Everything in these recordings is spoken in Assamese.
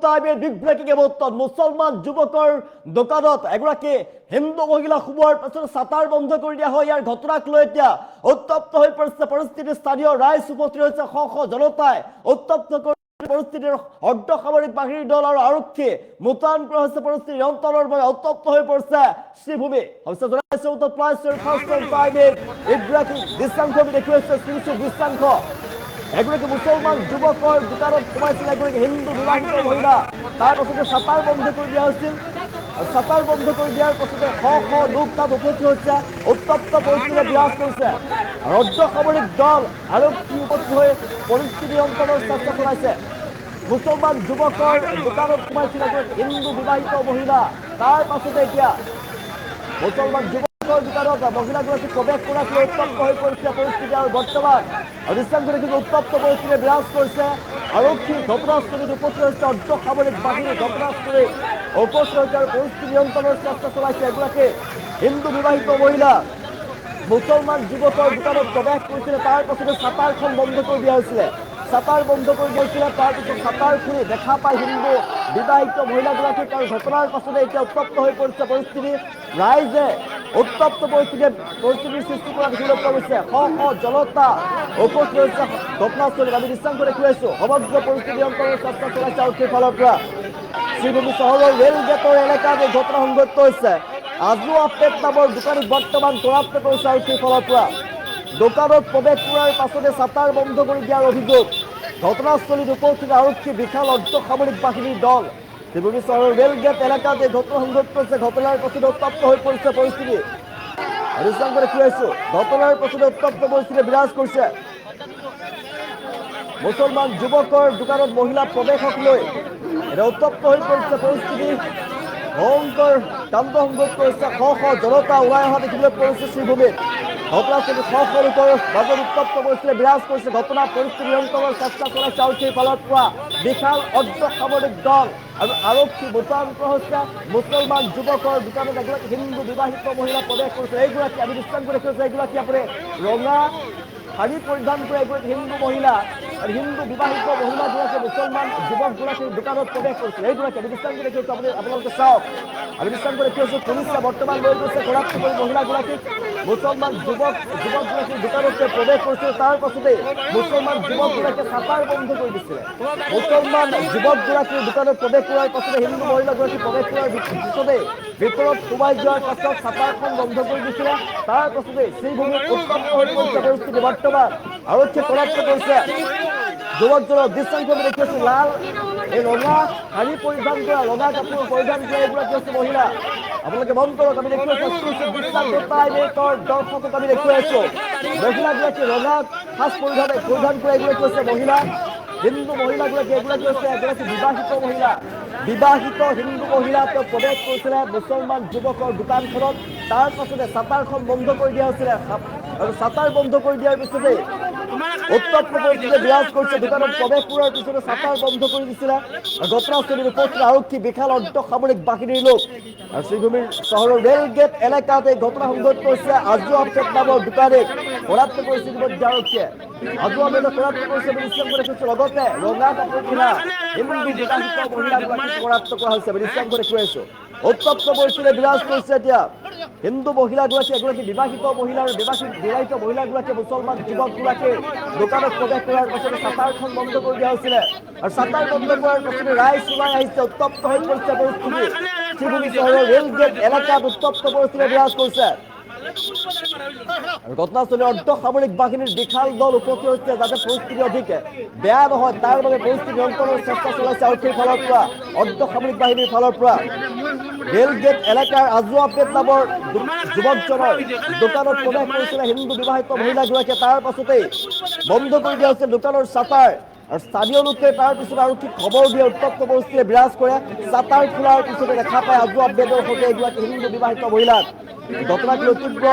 টাইমে বিগ ব্ৰেকিং এবটত মুছলমান যুৱকৰ দোকানত এগৰাকী হিন্দু মহিলা সোমোৱাৰ পাছত ছাতাৰ বন্ধ কৰি দিয়া হয়। ইয়াৰ ঘটনাক লৈ এতিয়া উত্তপ্ত হৈ পৰিছে পৰিস্থিতি। স্থানীয় ৰাইজ উপস্থিত হৈছে, শ শ জনতাই উত্তপ্ত পৰিস্থিতিৰ অৰ্ধ সামৰিক বাহিনীৰ দল আৰু আৰক্ষী মোতায়েন কৰা হৈছে। পৰিস্থিতি নিয়ন্ত্ৰণৰ বাবে উত্তপ্ত হৈ পৰিছে শ্ৰীভূমি। অৱশ্যে জনাইছে উত্তৰ প্ৰদেশৰ ফাৰ্ষ্ট টাইমে এগৰাকী দৃশ্যাংশ দেখুৱাইছে দৃশ্যাংশ। এগৰাকী মুছলমান যুৱকৰ দোকানত সোমাইছিল এগৰাকী হিন্দু বিবাহিত মহিলা। তাৰ পাছতে ছাতাৰ বন্ধ কৰি দিয়া হৈছিল। ছাতাৰ বন্ধ কৰি দিয়াৰ পাছতে শ শ লোক তাত উপস্থিত হৈছে, উত্তপ্ত পৰিস্থিতিৰে বিৰাজ কৰিছে। ৰাজ্য সামৰিক দল আৰক্ষী উপস্থিত হৈ পৰিস্থিতি নিয়ন্ত্ৰণৰ চেষ্টা চলাইছে। মুছলমান যুৱকৰ দোকানত সোমাইছিল এগৰাকী হিন্দু বিবাহিত মহিলা। তাৰ পাছতে এতিয়া মুছলমান যুৱকৰ দোকানত মহিলাগৰাকী প্ৰৱেশ কৰাক লৈ উত্তপ্ত হৈ পৰিছে পৰিস্থিতি। আৰু বৰ্তমান দৃশ্যাংশৰে উত্তপ্ত পৰিস্থিতিৰে বিৰাজ কৰিছে। আৰক্ষী ঘটনাস্থলীত উপস্থিত হৈছে, অৰ্ধ সামৰিক বাহিনী ঘটনাস্থলীত উপস্থিত হৈছে আৰু পৰিস্থিতি নিয়ন্ত্ৰণৰ চেষ্টা চলাইছে। এগৰাকী হিন্দু বিবাহিত মহিলা মুছলমান যুৱকৰ দোকানত প্ৰৱেশ কৰিছিলে। তাৰ পাছতে ছাতাৰখন বন্ধ কৰি দিয়া হৈছিলে। ছাতাৰ বন্ধ কৰি দিয়েছিলে। তাৰপিছত ছাতাৰ খুলি দেখা পাই হিন্দু বিবাহিত মহিলাগৰাকীক আৰু ঘটনাৰ পাছতে এতিয়া উত্তপ্ত হৈ পৰিছে পৰিস্থিতি। ৰাইজে উত্তপ্ত পৰিস্থিতিৰ সৃষ্টি কৰা দেখিবলৈ পোৱা গৈছে। শ শ জনতা উপস্থিত হৈছে ঘটনাস্থলীত। আমি দৃশ্যাংশ দেখি আছো। সমগ্ৰ পৰিস্থিতি নিয়ন্ত্ৰণৰ চেষ্টা চলাইছে আৰক্ষীৰ ফালৰ পৰা। শ্ৰীভূমি চহৰৰ ৰেলগেটৰ এলেকাত এই ঘটনা সংঘটিত হৈছে। আজু আপেট নামৰ দোকানীক বৰ্তমান কৰাপ্ত কৰিছে আৰক্ষীৰ ফালৰ পৰা। দোকানত প্ৰৱেশ কৰাৰ পাছতে ছাতাৰ বন্ধ কৰি দিয়াৰ অভিযোগ। ঘটনাস্থলীত উপস্থিত আৰক্ষী বিশাল অৰ্ধ সামৰিক বাহিনীৰ দল। শ্ৰীভূমি চহৰৰ ৰেলগেট এলেকাত এই ঘটনা সংঘটিত হৈছে। ঘটনাৰ পাছতে উত্তপ্ত হৈ পৰিছে পৰিস্থিতি। দৃশ্যাংশ দেখি আছো। ঘটনাৰ পাছতে উত্তপ্ত পৰিস্থিতি বিৰাজ কৰিছে। মুছলমান যুৱকৰ দোকানত মহিলা প্ৰৱেশক লৈ এটা উত্তপ্ত হৈ পৰিছে পৰিস্থিতি। ভয়ংকৰ কাণ্ড সংঘটিত কৰিছে। শ শ জনতা ওলাই অহা দেখিবলৈ পোৱা গৈছে শ্ৰীভূমিত। ঘটনাস্থলীত শ শ লোকৰ মাজত উত্তপ্ত পৰিস্থিতি বিৰাজ কৰিছে। ঘটনা পৰিস্থিতি নিয়ন্ত্ৰণৰ চেষ্টা চলাইছে আৰক্ষীৰ ফালৰ পৰা। বিশাল অৰ্ধ সামৰিক দল আৰু আৰক্ষী মোতায়েন কৰা হৈছে। মুছলমান যুৱকৰ দোকানত এগৰাকী হিন্দু বিবাহিত মহিলা প্ৰৱেশ কৰিছে। এইগৰাকী আমি দৃশ্যাংশ দেখিছোঁ। এইগৰাকী আপুনি ৰঙা শাড়ী পৰিধান কৰে এগৰাকী হিন্দু মহিলা আৰু হিন্দু বিবাহিত মহিলাগৰাকী মুছলমান যুৱকগৰাকীৰ দোকানত প্ৰৱেশ কৰিছিল। এইগৰাকী আমি দৃশ্যাংশ দেখিছোঁ। আপোনালোকে চাওক। আমি দৃশ্যাংশ দেখি আছোঁ। পুলিচে বৰ্তমান লৈ গৈছে কৰাপ্ত কৰি মহিলাগৰাকীক। মুছলমান যুৱকগৰাকীৰ দোকানতে প্ৰৱেশ কৰিছিল। তাৰ পাছতে মুছলমান যুৱকগৰাকীয়ে ছাতাৰ বন্ধ কৰি দিছিলে। মুছলমান যুৱকগৰাকীৰ দোকানত প্ৰৱেশ কৰাৰ পাছতে হিন্দু মহিলাগৰাকী প্ৰৱেশ কৰাৰ পিছতে ভিতৰত সোমাই যোৱাৰ পাছত ছাতাৰখন বন্ধ কৰি দিছিলে। তাৰ পাছতে শ্ৰীভূমিত উত্তপ্ত হৈ পৰিছে পৰিস্থিতি। বৰ্তমান আৰক্ষীয়ে কৰাপ্ত কৰিছে যুৱকজনক। দৃশ্যাংশ আমি দেখি আছো। লাল এই ৰঙা শাড়ী পৰিধান কৰা, ৰঙা কাপোৰ পৰিধান কৰা এইগৰাকী হৈছে মহিলা। আপোনালোকে মন কৰক। আমি দেখি আছো দৰ্শকক আমি দেখুৱাই আছো। মহিলাগৰাকী ৰঙা সাজ পৰিধান কৰা এগৰাকী হৈছে মহিলা। হিন্দু মহিলাগৰাকী এগৰাকী হৈছে এগৰাকী বিবাহিত মহিলা। বিবাহিত হিন্দু মহিলা তেওঁ প্ৰৱেশ কৰিছিলে মুছলমান যুৱকৰ দোকানখনত। তাৰ পাছতে ছাতাৰখন বন্ধ কৰি দিয়া হৈছিলে আৰু ছাতাৰ বন্ধ কৰি দিয়াৰ পিছতে উত্তপ্ত পৰিস্থিতিয়ে বিৰাজ কৰিছে। দোকানত প্ৰৱেশ কৰাৰ পিছতে ছাতাৰ বন্ধ কৰি দিছিলে। ঘটনাস্থলীত উপস্থিত আৰক্ষী বিশাল অৰ্ধ সামৰিক বাহিনীৰ লোক। আৰু শ্ৰীভূমিৰ চহৰৰ ৰেলগেট এলেকাত এই ঘটনা সংঘটিত হৈছে। আজু আপেট নামৰ দোকানীক কৰাপ্ত কৰিছে ইতিমধ্যে আৰক্ষীয়ে। আজু আপেটক কৰাপ্ত কৰিছে বুলি দৃশ্যাংশ দেখিছোঁ। লগতে ৰঙা কাপোৰ পিন্ধা হিন্দু বিবাহিত মহিলাগৰাকীক কৰাপ্ত কৰা হৈছে বুলি দৃশ্যাংশ দেখুৱাই আছো। উত্তপ্ত পৰিস্থিতিৰে বিৰাজ কৰিছে এতিয়া। হিন্দু মহিলাগৰাকী এগৰাকী বিবাহিত মহিলাগৰাকীয়ে মুছলমান যুৱকগৰাকীৰ দোকানত প্ৰৱেশ কৰাৰ পাছতে ছাতাৰখন বন্ধ কৰি দিয়া হৈছিলে। আৰু ছাতাৰ বন্ধ কৰাৰ পাছতে ৰাইজ ওলাই আহিছে। উত্তপ্ত হৈ পৰিছে পৰিস্থিতি। শ্ৰীভূমি চহৰৰ ৰেলগেট এলেকাত উত্তপ্ত পৰিস্থিতিৰে বিৰাজ কৰিছে। আৰু ঘটনাস্থলীত অৰ্ধ সামৰিক বাহিনীৰ বিশাল দল উপস্থিত হৈছে যাতে পৰিস্থিতি অধিক বেয়া নহয় তাৰ বাবে পৰিস্থিতি নিয়ন্ত্ৰণৰ চেষ্টা চলাইছে আৰক্ষীৰ ফালৰ পৰা, অৰ্ধ সামৰিক বাহিনীৰ ফালৰ পৰা। ৰেলগেট এলেকাৰ আজু আপেট নামৰ যুৱকজনৰ দোকানত প্ৰৱেশ কৰিছিলে হিন্দু বিবাহিত মহিলাগৰাকীয়ে। তাৰ পাছতেই বন্ধ কৰি দিয়া হৈছে দোকানৰ ছাতাৰ। আৰু স্থানীয় লোকে তাৰ পিছত আৰক্ষীক খবৰ দিয়ে। উত্তপ্ত পৰিস্থিতিৰে বিৰাজ কৰে। ছাতাৰ খোলাৰ পিছতে দেখা পায় আজু আপেটৰ সৈতে এগৰাকী হিন্দু বিবাহিত মহিলাক। ঘটনাক লৈ তীব্ৰ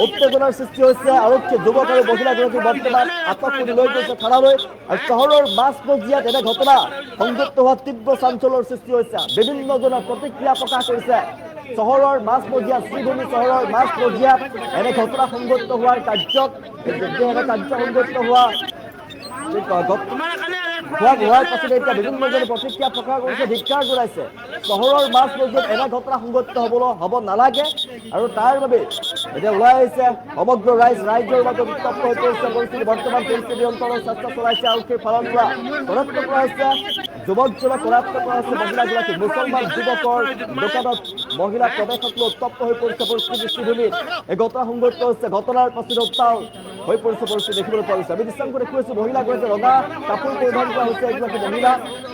উত্তেজনাৰ সৃষ্টি হৈছে। আৰক্ষীয়ে যুৱক আৰু মহিলাগৰাকী বৰ্তমান আটক কৰি লৈ গৈছে থানালৈ। আৰু চহৰৰ মাজমজিয়াত এনে ঘটনা সংঘটিত হোৱা তীব্ৰ চাঞ্চল্যৰ সৃষ্টি হৈছে। বিভিন্নজনে প্ৰতিক্ৰিয়া প্ৰকাশ কৰিছে। চহৰৰ মাজমজিয়াত শ্ৰীভূমি চহৰৰ মাজমজিয়াত এনে ঘটনা সংঘটিত হোৱাৰ কাৰ্য সংঘটিত হোৱা হোৱাৰ পাছতে এতিয়া বিভিন্নজনে প্ৰতিক্ৰিয়া প্ৰকাশ কৰিছে, ধিক্কাৰ জনাইছে। চহৰৰ মাছ মজিয়াত এনে ঘটনা সংঘটিত হ'ব নালাগে আৰু তাৰ বাবে এতিয়া ওলাই আহিছে সমগ্ৰ ৰাইজৰ মাজত উত্তপ্ত হৈ পৰিছে পৰিস্থিতি। বৰ্তমান পৰিস্থিতি নিয়ন্ত্ৰণৰ চেষ্টা চলাইছে আৰক্ষীৰ ফালৰ পৰা। কৰায়ত্ব কৰা হৈছে যুৱকজনক, কৰায়ত্ব কৰা হৈছে মহিলাগৰাকী। মুছলমান যুৱকৰ দোকানত মহিলা প্ৰৱেশক লৈ উত্তপ্ত হৈ পৰিছে পৰিস্থিতি শ্ৰীভূমিত। এই ঘটনা সংঘটিত হৈছে, ঘটনাৰ পাছতে উত্তাল হৈ পৰিছে পৰিস্থিতি দেখিবলৈ পোৱা গৈছে। আমি দৃশ্যাংশত দেখুৱাইছো মহিলাগৰাকী ৰঙা কাপোৰ পৰিধান কৰা হৈছে এগৰাকী মহিলা,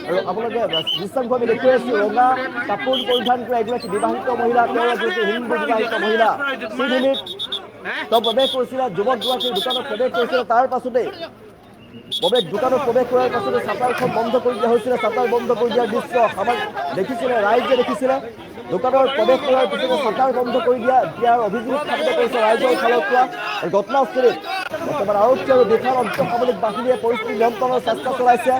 আৰু আপোনালোকে দৃশ্যাংশ আমি দেখুৱাইছো ৰঙা কাপোৰ পৰিধান কৰা এগৰাকী বিবাহিত মহিলা, তেওঁ এগৰাকী হিন্দু বিবাহিত মহিলা। শ্ৰীভূমিত তেওঁ প্ৰৱেশ কৰিছিলে, যুৱকগৰাকীৰ দোকানত প্ৰৱেশ কৰিছিলে। তাৰ পাছতে দোকানত প্ৰৱেশ কৰাৰ পাছতে চাটাৰখন বন্ধ কৰি দিয়া হৈছিলে। চাটাৰ বন্ধ কৰি দিয়াৰ দৃশ্য দেখিছিলে, ৰাইজে দেখিছিলে। দোকানৰ প্ৰৱেশ কৰাৰ পিছতে চাটাৰ বন্ধ কৰি দিয়াৰ অভিযোগ স্থাপিত কৰিছে ৰাইজৰ ফালৰ পৰা। ঘটনাস্থলীত বৰ্তমান আৰক্ষী আৰু বিশাল অৰ্ধসামৰিক বাহিনীয়ে পৰিস্থিতি নিয়ন্ত্ৰণৰ চেষ্টা চলাইছে।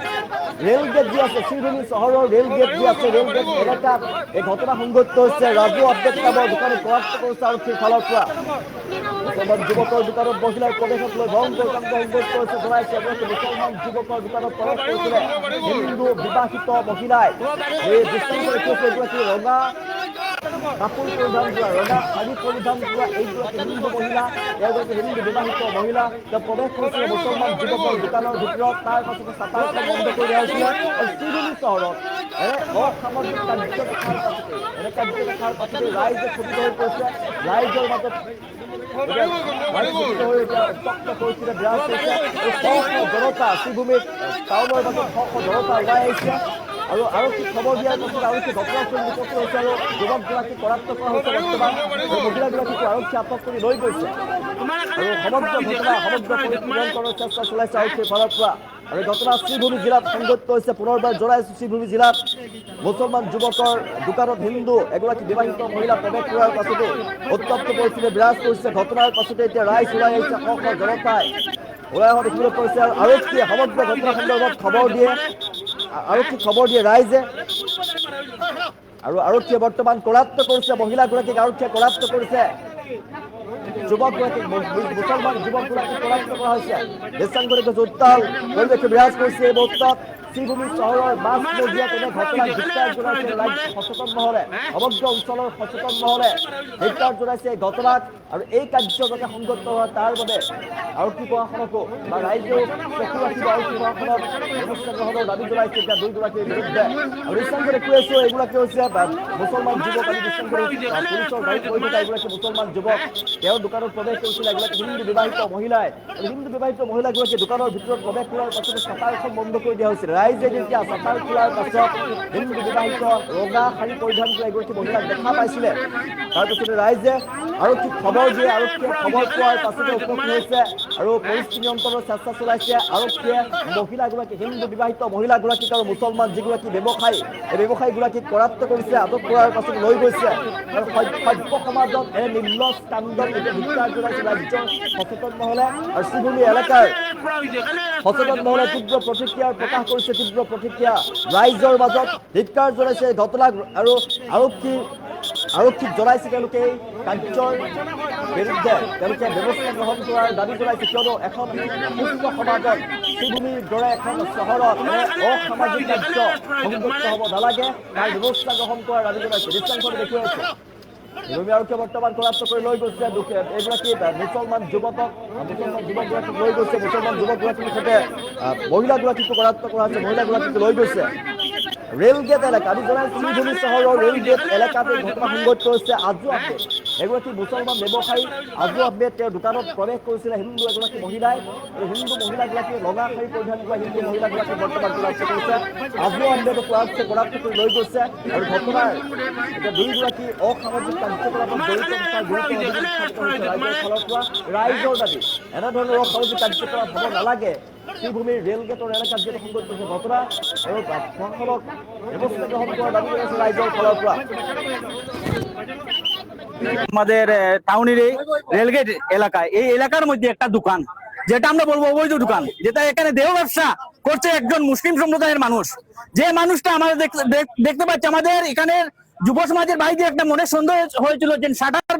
ৰেল গেট যি আছে, শ্ৰীভূমি চহৰৰ ৰেল গেট যি আছে, ৰেল গেট এলেকাত এই ঘটনা সংঘটিত হৈছে। ৰাজু আপডেট নামৰ দোকানী কৰায়ত্ব কৰিছে আৰক্ষীৰ ফালৰ পৰা। মুছলমান যুৱকৰ দোকানত মহিলাৰ প্ৰৱেশক লৈ ভয়ংকৰ কাণ্ড সংঘটিত হৈছে জনাইছে। মুছলমান যুৱকৰ দোকানত প্ৰৱেশ কৰিছিলে হিন্দু বিবাহিত মহিলাই। এই দৃশ্যাংশ দেখুৱাইছে এগৰাকী ৰঙা কাপোৰ পৰিধান কৰা, ৰঙা শাৰী পৰিধান কৰা এইগৰাকী হিন্দু মহিলা, এগৰাকী হিন্দু বিবাহিত মহিলা। তেওঁ প্ৰৱেশ কৰিছিলে মুছলমান যুৱকৰ দোকানৰ ভিতৰত। তাৰ পাছতে চাটাৰখন বন্ধ কৰি দিয়া হৈছিলে। আৰু শ্ৰীভূমি চহৰত অসামাজিক কাৰ্য দেখাৰ পাছতে ৰাইজে ক্ষতিত হৈ পৰিছে। ৰাইজৰ মাজত উত্তপ্ত পৰিস্থিতি বিৰাজ কৰিছে। জনতা শ্ৰীভূমিত টাউনৰ মাজত জনতা ওলাই আহিছে আৰু আৰক্ষীক খবৰ দিয়াৰ পাছত আৰক্ষী ঘটনাস্থলীত উপস্থিত হৈছে আৰু যুৱকগৰাকীক কৰায়ত্ব কৰা হৈছে। বৰ্তমান মহিলাগৰাকীকো আৰক্ষী আটক কৰি লৈ গৈছে আৰু সমগ্ৰ পৰিস্থিতি নিয়ন্ত্ৰণৰ চেষ্টা চলাইছে আৰক্ষীৰ ফালৰ পৰা। আৰু ঘটনা শ্ৰীভূমি জিলাত সংঘটিত হৈছে। পুনৰবাৰ জনাইছো, শ্ৰীভূমি জিলাত মুছলমান যুৱকৰ দোকানত হিন্দু এগৰাকী বিবাহিত মহিলা প্ৰৱেশ কৰাৰ পাছতে উত্তপ্ত পৰিস্থিতি বিৰাজ কৰিছে। ঘটনাৰ পাছতে এতিয়া ৰাইজ ওলাই আহিছে, জনতাই ওলাই অহা দেখিবলৈ পাইছে। আৰু আৰক্ষীয়ে সমগ্ৰ ঘটনা সন্দৰ্ভত খবৰ দিয়ে ৰাইজে, আৰু আৰক্ষীয়ে বৰ্তমান কৰায়ত্ব কৰিছে মহিলাগৰাকীক। আৰক্ষীয়ে কৰায়ত্ব কৰিছে যুৱকগৰাকীক, মুছলমান যুৱকগৰাকীক কৰায়ত্ব কৰা হৈছে। দৃশ্যাংশত উত্তাল পৰিৱেশে বিৰাজ কৰিছে এই মুহূৰ্তত। শ্ৰীভূমি চহৰৰ মাছ মজিয়াত এনে ঘটনাক ধিক্কাৰ জনাইছে ৰাজ্য সচেতন মহলে, সমগ্ৰ অঞ্চলৰ সচেতন মহলে ধিক্কাৰ জনাইছে এই ঘটনাক। আৰু এই কাৰ্য যাতে সংঘটিত হয় তাৰ বাবে আৰক্ষী প্ৰশাসনকো বা ৰাইজেও চকু ৰাখিব, আৰক্ষী প্ৰশাসনক ব্যৱস্থা গ্ৰহণৰ দাবী জনাইছে এতিয়া দুয়োগৰাকীৰ বিৰুদ্ধে। আৰু দৃশ্যাংশ দেখুৱাইছো এইগৰাকী হৈছে মুছলমান যুৱক। আমি দৃশ্যাংশ পুলিচৰ গাড়ীত বহি থকা এগৰাকী মুছলমান যুৱক, তেওঁৰ দোকানত প্ৰৱেশ কৰিছিলে এগৰাকী হিন্দু বিবাহিত মহিলাই। হিন্দু বিবাহিত মহিলাগৰাকী দোকানৰ ভিতৰত প্ৰৱেশ কৰাৰ পাছতে চাটাৰখন বন্ধ কৰি দিয়া হৈছিল। ৰাইজে যেতিয়া চাটাৰ খোলাৰ পাছত হিন্দু বিবাহিত ৰঙা শাৰী পৰিধান কৰা এগৰাকী মহিলাক দেখা পাইছিলে, তাৰপিছতে ৰাইজে আৰক্ষীক খবৰ দিয়ে। আৰক্ষীয়ে খবৰ পোৱাৰ পাছতে উপস্থিত হৈছে আৰু পৰিস্থিতি নিয়ন্ত্ৰণৰ চেষ্টা চলাইছে আৰক্ষীয়ে। মহিলাগৰাকী হিন্দু বিবাহিত মহিলাগৰাকীক আৰু মুছলমান যিগৰাকী ব্যৱসায়ী, এই ব্যৱসায়ীগৰাকীক কৰায়ত্ব কৰিছে, আটক কৰাৰ পাছত লৈ গৈছে। আৰু সভ্য সমাজত এই নিম্ন কাণ্ডত এতিয়া ধিক্কাৰ জনাইছে ৰাজ্যৰ সচেতন মহলে। আৰু শ্ৰীভূমি এলেকাৰ সচেতন মহলে তীব্ৰ প্ৰতিক্ৰিয়া প্ৰকাশ কৰিছে, তীব্ৰ প্ৰতিক্ৰিয়া ৰাইজৰ মাজত ধিক্কাৰ জনাইছে ঘটনাক। আৰু আৰক্ষীক জনাইছে তেওঁলোকে এই কাৰ্যৰ বিৰুদ্ধে তেওঁলোকে ব্যৱস্থা গ্ৰহণ কৰাৰ দাবী জনাইছে। কিয়নো এখন সুস্থ সমাজত শ্ৰীভূমিৰ দৰে এখন চহৰত অসামাজিক কাৰ্য সংঘটিত হ'ব নালাগে, তাৰ ব্যৱস্থা গ্ৰহণ কৰাৰ দাবী জনাইছে। দৃশ্যাংশত দেখুৱাইছে শ্ৰীভূমি আৰক্ষীয়ে বৰ্তমান কৰায়ত্ব কৰি লৈ গৈছে এগৰাকী মুছলমান যুৱকগৰাকীক লৈ গৈছে। মুছলমান যুৱকগৰাকীৰ সৈতে মহিলাগৰাকীকো কৰায়ত্ব কৰা হৈছে, মহিলাগৰাকীকো লৈ গৈছে। ৰেল গেট এলেকা, আমি জনাইছো শ্ৰীভূমি চহৰৰ ৰেল গেট এলেকাত এই ঘটনা সংঘটিত হৈছে। আজু আহমেদ এগৰাকী মুছলমান ব্যৱসায়ী, আজু আহমেদ তেওঁৰ দোকানত প্ৰৱেশ কৰিছিলে হিন্দু এগৰাকী মহিলাই। আৰু হিন্দু মহিলাগৰাকীয়ে ৰঙা শাৰী পৰিধান কৰা হিন্দু মহিলাগৰাকীক বৰ্তমান কৰায়ত্ব কৰিছে। আজু আহমেদক কৰায়ত্ব কৰি লৈ গৈছে। আৰু ঘটনাৰ এতিয়া দুয়োগৰাকী অসামাজিক কাৰ্যকলাপত জড়িত থকাৰ গুৰুত্ব অভিযোগ স্থাপিত হৈছে ৰাইজৰ ফালৰ পৰা। ৰাইজৰ দাবী এনেধৰণৰ অসামাজিক কাৰ্যকলাপ হ'ব নালাগে। শ্ৰীভূমিৰ ৰেল গেটৰ এলেকাত যিটো সংঘটিত হৈছে ঘটনা, আৰু প্ৰশাসনক ব্যৱস্থা গ্রহণ করার দাবি করেছে রাইজর ফলার পর। আমাদের টাউনের এই রেলগেট এলাকায় এই এলাকার মধ্যে একটা দোকান, যেটা আমরা বলবো অবৈধ দোকান, যেটা এখানে দেহ ব্যবসা করছে একজন মুসলিম সম্প্রদায়ের মানুষ। যে মানুষটা আমাদের দেখতে পাচ্ছি, আমাদের এখানে যুব সমাজের বাইরে একটা মনে সন্দেহ হয়েছিল যে শাটার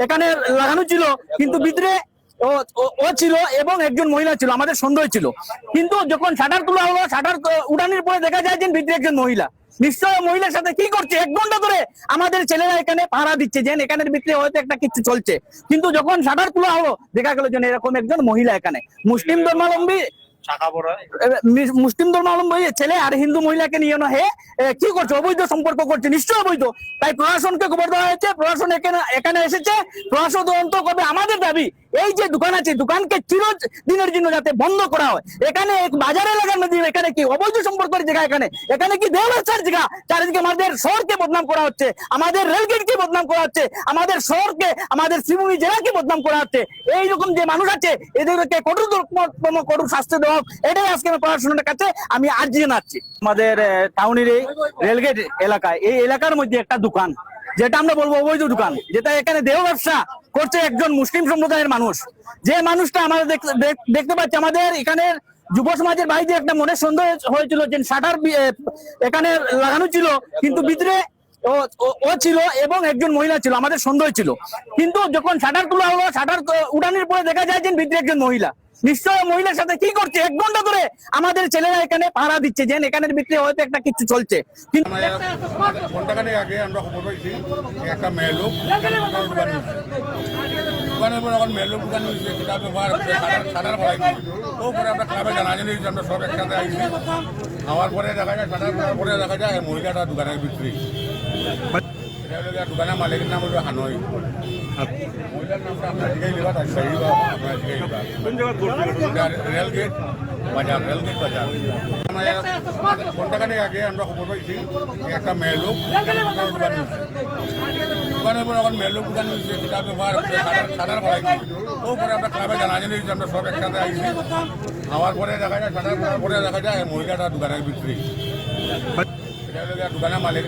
এখানে লাগানো ছিল, কিন্তু ভিতরে ও ছিল এবং একজন মহিলা ছিল, আমাদের সন্দেহ ছিল। কিন্তু যখন শাটার তোলা হলো, শাটার উঠানোর পরে দেখা যায় যে ভিতরে একজন মহিলা। নিশ্চয় মহিলার সাথে কি করছে, 1 ঘন্টা ধরে আমাদের ছেলেরা এখানে পাহারা দিচ্ছে যে এখানের ভিতরে হয়তো একটা কিছু চলছে। কিন্তু যখন শাটার তোলা হলো দেখা গেল যে এরকম একজন মহিলা এখানে মুসলিম ধর্মাবলম্বী মুসলিম ধর্মাবলম্বী ছেলে আর হিন্দু মহিলাকে নিয়ে হে কি করছে, অবৈধ সম্পর্ক করছে, নিশ্চয়ই অবৈধ। তাই প্রশাসনকে খবর দেওয়া হয়েছে, প্রশাসন এখানে এসেছে, প্রশাসন তদন্ত করবে। আমাদের দাবি এই যে দোকান আছে, দোকানকে চিরদিনের জন্য যাতে বন্ধ করা হয়। এখানে এক বাজার এলাকার মধ্যে এখানে কি অবৈধ সম্পর্কের জায়গা, এখানে কি দেওয়ার জায়গা। চারিদিকে আমাদের শহরকে বদনাম করা হচ্ছে, আমাদের রেলগেটকে বদনাম করা হচ্ছে, আমাদের শহরকে, আমাদের শ্রীভূমি জেলাকে বদনাম করা হচ্ছে। এইরকম যে মানুষ আছে এদেরকে কঠোর শাস্তি দেওয়া, এটাই আজকে আমি প্রশাসনের কাছে আমি আর্জি জানাচ্ছি। আমাদের টাউনের এই রেলগেট এলাকায়, এই এলাকার মধ্যে একটা দোকান, যেটা আমরা বলবো অবৈধ দোকান, যেটা এখানে দেহ ব্যবসা করছে একজন মুসলিম সম্প্রদায়ের মানুষ। যে মানুষটা আমাদের দেখতে পাচ্ছি, আমাদের এখানের যুব সমাজের বাইরে একটা মনে সন্দেহ হয়েছিল যে শাটার এখানে লাগানো ছিল, কিন্তু ভিতরে ও ছিল এবং একজন মহিলা ছিল, আমাদের সন্দেহ ছিল। কিন্তু যখন শাটার তোলা হলো, শাটার উঠানোর পরে দেখা যায় যে ভিতরে একজন মহিলা। নিশ্চয় মহিলার সাথে কি করছে, 1 ঘন্টা ধরে আমাদের ছেলেরা এখানে পাহারা দিচ্ছে যে এখানের ভিতরে হয়তো একটা কিছু চলছে। কিন্তু ঘন্টাখানেক আগে আমরা খবর পাইছি একটা মেয়ে লোক দোকানের পর এখন মেয়ে লোক দোকান হয়েছে, কিতাব ব্যবহার সাদার পড়াই ও পরে আমরা ক্লাবে জানাজানি হয়েছে, আমরা সব একসাথে আইছি। হওয়ার পরে দেখা যায়, সাদার পরে দেখা যায় মহিলাটা দোকানের ভিতরে, দোকানের মালিকের নাম হলো হানই। মহিলার নামটা আপনার জিগাই লিবা, আপনার জিগাই লিবা রেলগেট বাজার, রেলগেট বাজার। ঘন্টাখানেক আগে আমরা খবর পাইছি একটা মেয়ে লোক দোকান হয়েছে, দোকানের পর এখন মেয়ে লোক দোকান হয়েছে, কিতাব ব্যবহার সাদার পড়াই ও পরে আমরা ক্লাবে জানাজানি হয়েছে, আমরা সব একসাথে আইছি। হওয়ার পরে দেখা যায়, সাদার পরে দেখা যায় মহিলাটা দোকানের ভিতরে, দোকানের মালিক।